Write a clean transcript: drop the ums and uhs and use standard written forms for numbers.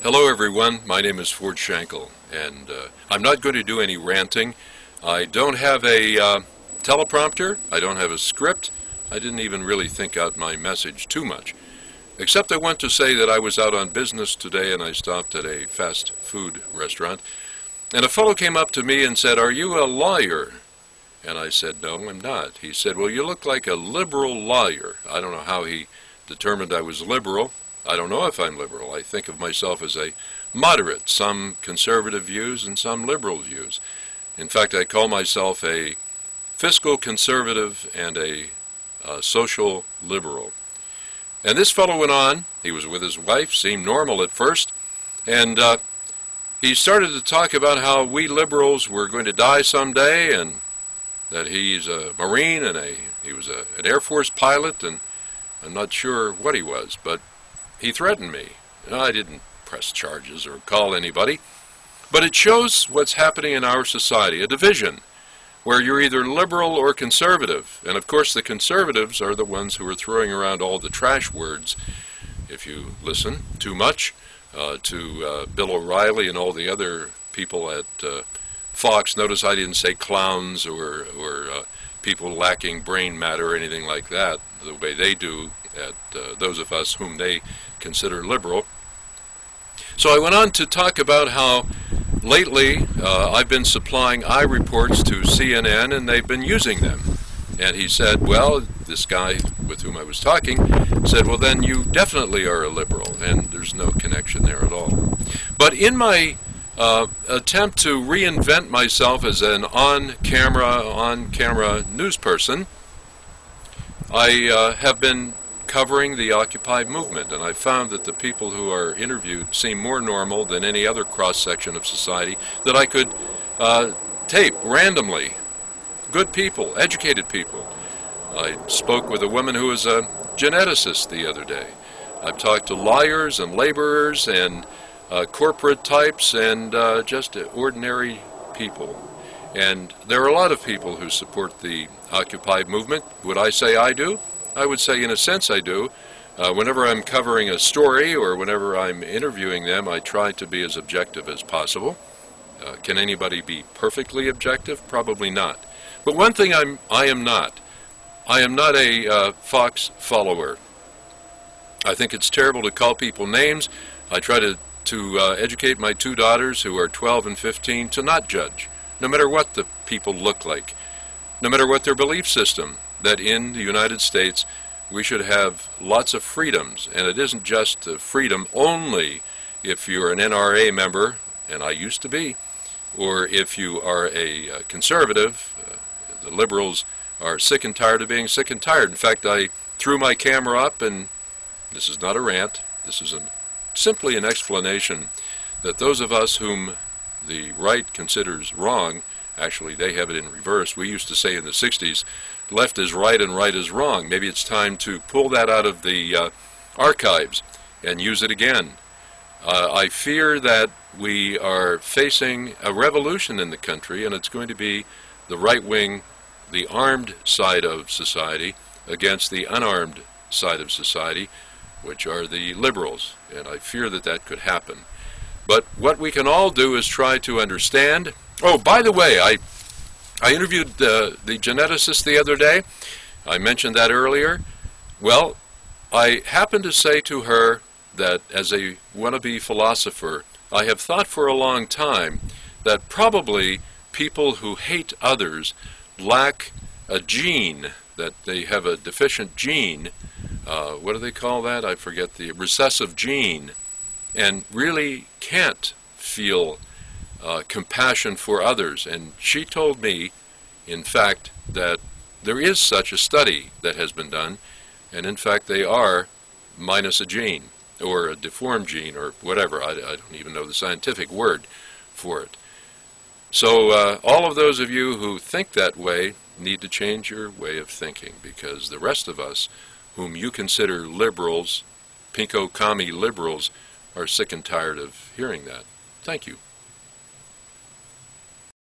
Hello everyone, my name is Ford Schenkel, and I'm not going to do any ranting. I don't have a teleprompter, I don't have a script, I didn't even really think out my message too much. Except I want to say that I was out on business today and I stopped at a fast food restaurant, and a fellow came up to me and said, "Are you a lawyer?" And I said, "No, I'm not." He said, "Well, you look like a liberal lawyer." I don't know how he determined I was liberal. I don't know if I'm liberal. I think of myself as a moderate, some conservative views and some liberal views. In fact, I call myself a fiscal conservative and a social liberal. And this fellow went on. He was with his wife, seemed normal at first, and he started to talk about how we liberals were going to die someday, and that he's a Marine and he was an Air Force pilot, and I'm not sure what he was, but he threatened me. I didn't press charges or call anybody, but it shows what's happening in our society, a division where you're either liberal or conservative. And of course the conservatives are the ones who are throwing around all the trash words, if you listen too much to Bill O'Reilly and all the other people at Fox. Notice I didn't say clowns or people lacking brain matter or anything like that, the way they do at those of us whom they consider liberal. So I went on to talk about how lately I've been supplying reports to CNN and they've been using them. And he said, well, this guy with whom I was talking said, well, then you definitely are a liberal, and there's no connection there at all. But in my attempt to reinvent myself as an on-camera news person, I have been covering the Occupy movement, and I found that the people who are interviewed seem more normal than any other cross-section of society that I could tape randomly. Good people, educated people. I spoke with a woman who was a geneticist the other day. I've talked to lawyers and laborers and corporate types and just ordinary people. And there are a lot of people who support the Occupy movement. Would I say I do? I would say in a sense I do. Whenever I'm covering a story or whenever I'm interviewing them, I try to be as objective as possible. Can anybody be perfectly objective? Probably not. But one thing I am not. I am not a Fox follower. I think it's terrible to call people names. I try to educate my two daughters who are 12 and 15 to not judge, no matter what the people look like, no matter what their belief system, that in the United States we should have lots of freedoms, and it isn't just freedom only if you're an NRA member, and I used to be, or if you are a conservative. The liberals are sick and tired of being sick and tired. In fact, I threw my camera up, and this is not a rant, this is simply an explanation that those of us whom the right considers wrong, actually they have it in reverse. We used to say in the 60s, left is right and right is wrong. Maybe it's time to pull that out of the archives and use it again. I fear that we are facing a revolution in the country, and it's going to be the right wing, the armed side of society, against the unarmed side of society, which are the liberals, and I fear that that could happen. But what we can all do is try to understand. Oh, by the way, I interviewed the geneticist the other day. I mentioned that earlier. Well, I happened to say to her that as a wannabe philosopher, I have thought for a long time that probably people who hate others lack a gene, that they have a deficient gene. What do they call that? I forget, the recessive gene, and really can't feel compassion for others. And she told me, in fact, that there is such a study that has been done, and in fact they are minus a gene, or a deformed gene, or whatever. I don't even know the scientific word for it. So all of those of you who think that way need to change your way of thinking, because the rest of us, whom you consider liberals, pinko commie liberals, are sick and tired of hearing that. Thank you.